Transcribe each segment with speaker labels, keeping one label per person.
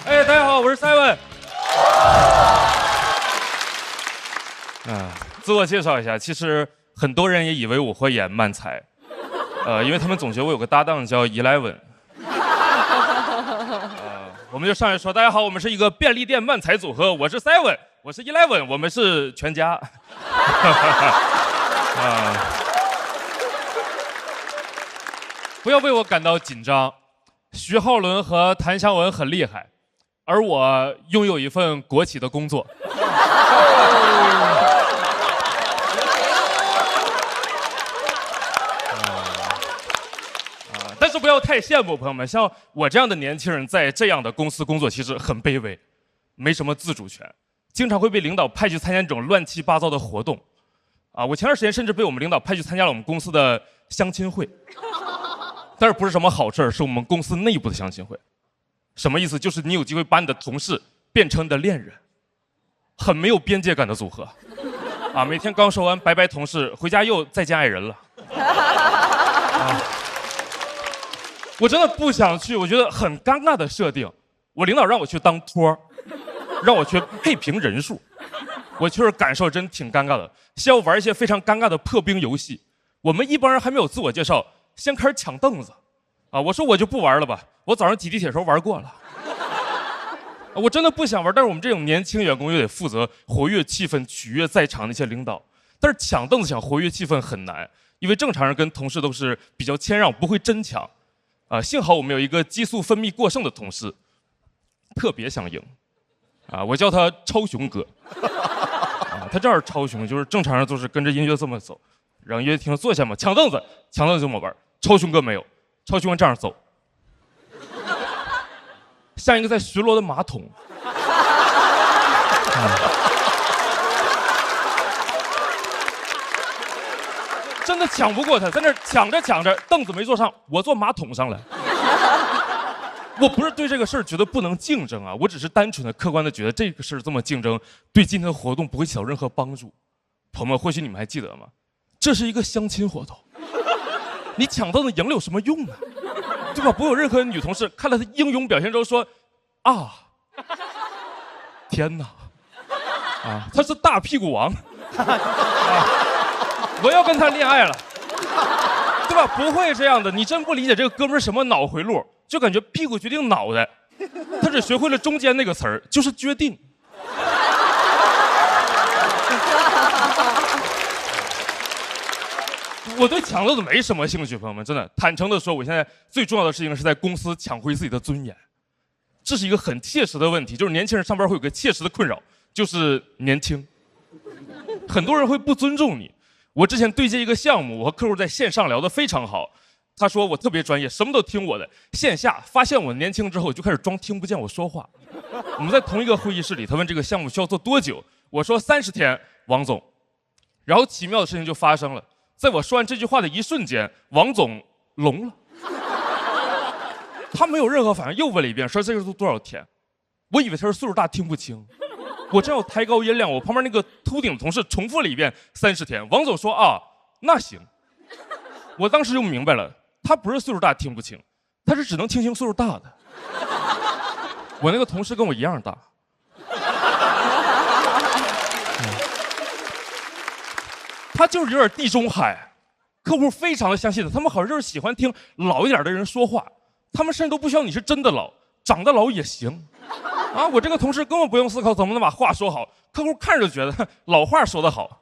Speaker 1: 哎，大家好，我是 Seven。自我介绍一下，其实很多人也以为我会演漫才，因为他们总觉得我有个搭档叫 Eleven。我们就上来说，大家好，我们是一个便利店漫才组合，我是 Seven， 我是 Eleven， 我们是全家。不要为我感到紧张，徐浩伦和谭湘文很厉害，而我拥有一份国企的工作。但是不要太羡慕，朋友们，像我这样的年轻人在这样的公司工作，其实很卑微，没什么自主权，经常会被领导派去参加这种乱七八糟的活动。我前段时间甚至被我们领导派去参加了我们公司的相亲会，但是不是什么好事儿，是我们公司内部的相亲会。什么意思？就是你有机会把你的同事变成你的恋人，很没有边界感的组合。每天刚说完拜拜同事，回家又再见爱人了。我真的不想去，我觉得很尴尬的设定。我领导让我去当托，让我去配评人数，我确实感受真挺尴尬的。需要玩一些非常尴尬的破冰游戏。我们一帮人还没有自我介绍，先开始抢凳子。我说我就不玩了吧，我早上挤地铁的时候玩过了。我真的不想玩，但是我们这种年轻员工又得负责活跃气氛，取悦在场那些领导。但是抢凳子想活跃气氛很难，因为正常人跟同事都是比较谦让，不会真抢。幸好我们有一个激素分泌过剩的同事，特别想赢。我叫他超雄哥。他这儿超雄，就是正常人都是跟着音乐这么走，让音乐厅坐下嘛，抢凳子就这么玩。超雄哥没有，超雄哥这样走，像一个在巡逻的马桶。真的抢不过他，在那抢着，凳子没坐上，我坐马桶上了。我不是对这个事儿觉得不能竞争我只是单纯的、客观的觉得这个事儿这么竞争，对今天的活动不会起到任何帮助。朋友们，或许你们还记得吗？这是一个相亲活动，你抢凳子赢了有什么用呢？对吧？不会有任何女同事看了他英勇表现之后说：“天哪，他是大屁股王。”我要跟他恋爱了，对吧？不会这样的，你真不理解这个哥们儿什么脑回路，就感觉屁股决定脑袋，他只学会了中间那个词儿，就是决定。我对抢凳子没什么兴趣，朋友们，真的，坦诚的说，我现在最重要的事情是在公司抢回自己的尊严，这是一个很切实的问题，就是年轻人上班会有个切实的困扰，就是年轻，很多人会不尊重你。我之前对接一个项目，我和客户在线上聊得非常好，他说我特别专业，什么都听我的。线下发现我年轻之后，就开始装听不见我说话。我们在同一个会议室里，他问这个项目需要做多久，我说30天，王总。然后奇妙的事情就发生了，在我说完这句话的一瞬间，王总聋了，他没有任何反应，又问了一遍，说这个都多少天？我以为他是岁数大听不清。我正要抬高音量，我旁边那个秃顶同事重复了一遍30天。王总说那行。我当时就明白了，他不是岁数大听不清，他是只能听清岁数大的。我那个同事跟我一样大。他就是有点地中海，客户非常的相信他，他们好像就是喜欢听老一点的人说话，他们甚至都不需要你是真的老，长得老也行。我这个同事根本不用思考怎么能把话说好，客户看着就觉得老话说得好。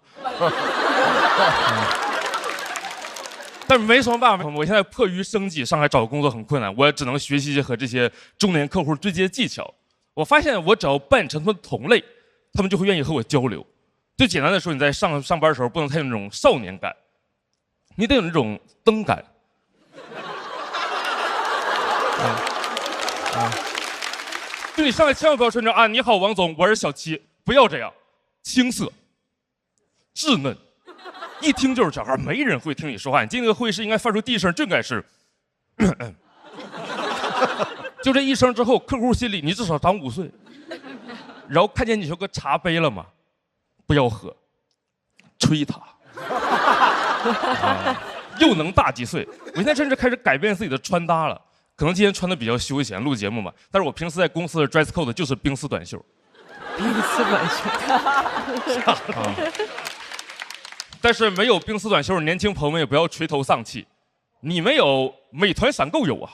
Speaker 1: 但是没什么办法，我现在迫于生计，上海找工作很困难，我也只能学习和这些中年客户对接技巧。我发现我只要扮成他们的同类，他们就会愿意和我交流。最简单的说，你在上班的时候不能太有那种少年感，你得有那种登感。就你上来千万不要说那种你好王总，我是小七，不要这样，青涩、稚嫩，一听就是小孩，没人会听你说话。你进那个会议室应该发出第一声就应该是，就这一声之后，客户心里你至少长5岁。然后看见你有个茶杯了吗？不要喝，吹它。又能大几岁。我现在甚至开始改变自己的穿搭了。可能今天穿的比较休闲，录节目嘛。但是我平时在公司的 dress code 就是冰丝短袖。
Speaker 2: 冰丝短袖。
Speaker 1: 但是没有冰丝短袖的年轻朋友们也不要垂头丧气，你们有美团闪购有啊。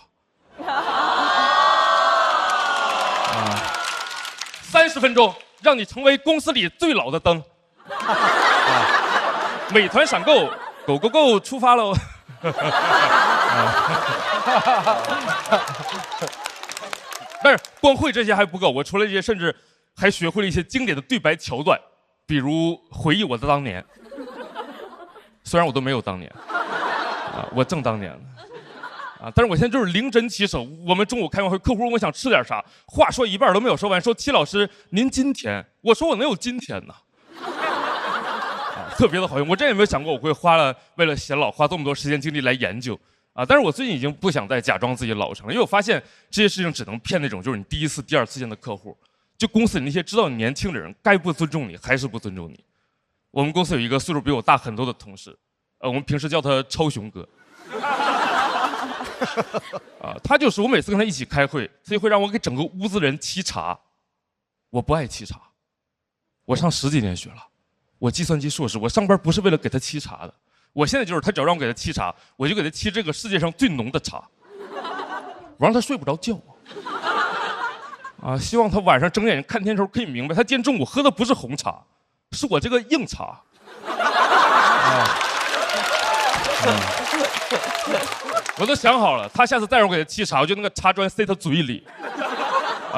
Speaker 1: 30分钟让你成为公司里最老的灯。美团闪购 ，Go Go Go 出发喽！但是光会这些还不够，我除了这些，甚至还学会了一些经典的对白桥段，比如回忆我的当年。虽然我都没有当年，我正当年呢。但是我现在就是零针起手。我们中午开完会，客户问我想吃点啥，话说一半都没有说完，说戚老师您今天，我说我能有今天呢？特别的好用。我真也没有想过我会为了显老花这么多时间精力来研究但是我最近已经不想再假装自己老成了，因为我发现这些事情只能骗那种就是你第一次、第二次见的客户。就公司里那些知道你年轻的人，该不尊重你还是不尊重你。我们公司有一个岁数比我大很多的同事，我们平时叫他超雄哥。他就是我每次跟他一起开会，他就会让我给整个屋子人沏茶。我不爱沏茶，我上10几年学了，我计算机硕士，我上班不是为了给他沏茶的。我现在就是他只要让我给他沏茶，我就给他沏这个世界上最浓的茶，我让他睡不着觉。希望他晚上睁眼睛看天的时候可以明白，他今天中午喝的不是红茶，是我这个硬茶。我都想好了，他下次再让我给他沏茶，我就那个茶砖塞他嘴里。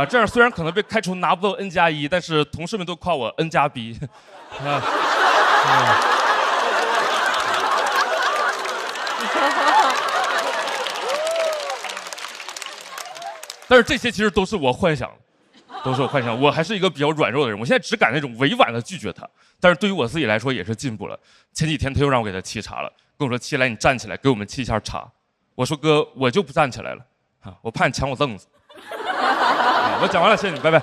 Speaker 1: 这样虽然可能被开除拿不到 N+1，但是同事们都夸我 N+B。但是这些其实都是我幻想的，都是我幻想。我还是一个比较软弱的人，我现在只敢那种委婉的拒绝他。但是对于我自己来说也是进步了。前几天他又让我给他沏茶了，跟我说：“戚来，你站起来给我们沏一下茶。”我说：“哥，我就不站起来了，我怕你抢我凳子。”我讲完了，谢谢你，拜拜。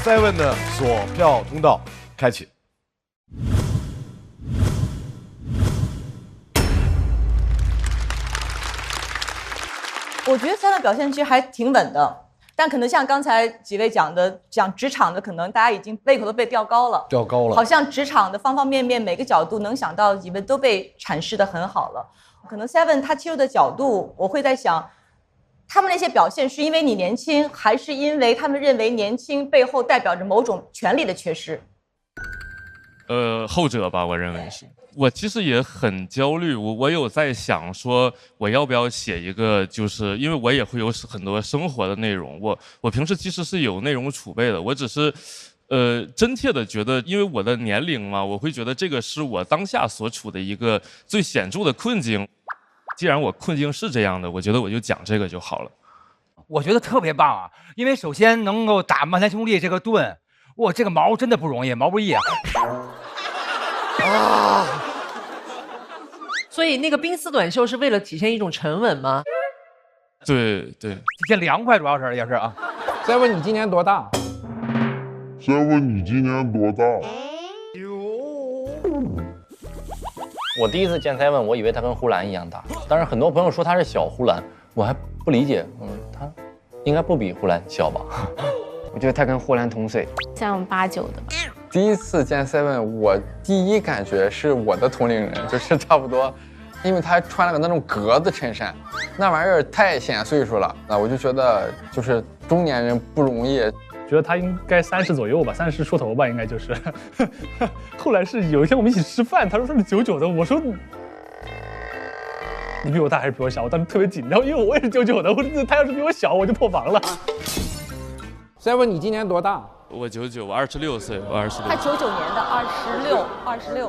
Speaker 3: 7的索票通道开启。
Speaker 4: 我觉得7表现其实还挺稳的，但可能像刚才几位讲的，讲职场的，可能大家已经胃口都被吊高了，好像职场的方方面面每个角度能想到，你们都被阐释得很好了。可能7他切入的角度，我会在想，他们那些表现是因为你年轻，还是因为他们认为年轻背后代表着某种权利的缺失？
Speaker 1: 后者吧，我认为是。我其实也很焦虑，我有在想说，我要不要写一个，就是因为我也会有很多生活的内容，我平时其实是有内容储备的，我只是，真切的觉得，因为我的年龄嘛，我会觉得这个是我当下所处的一个最显著的困境。既然我困境是这样的，我觉得我就讲这个就好了。
Speaker 2: 我觉得特别棒啊，因为首先能够打漫才兄弟这个盾，哇，这个毛真的不容易，毛不易啊。
Speaker 5: 所以那个冰丝短袖是为了体现一种沉稳吗？
Speaker 1: 对对，
Speaker 2: 体现凉快，主要是也是啊。
Speaker 6: 再问你今年多大？
Speaker 7: 再问你今年多大？
Speaker 8: 我第一次见7，我以为他跟呼兰一样大，但是很多朋友说他是小呼兰，我还不理解，他应该不比呼兰小吧？
Speaker 6: 我觉得他跟呼兰同岁，
Speaker 9: 像8、9的吧。
Speaker 10: 第一次见7，我第一感觉是我的同龄人，就是差不多，因为他还穿了个那种格子衬衫，那玩意儿太显岁数了，那我就觉得就是中年人不容易。
Speaker 11: 觉得他应该30左右吧，30出头吧，应该就是。后来是有一天我们一起吃饭，他说他是99的，我说你比我大还是比我小？我当时特别紧张，因为我也是99的，他要是比我小，我就破防了。
Speaker 6: 7，你今年多大？
Speaker 1: 我99，我26岁，我26。
Speaker 4: 他99年的，26。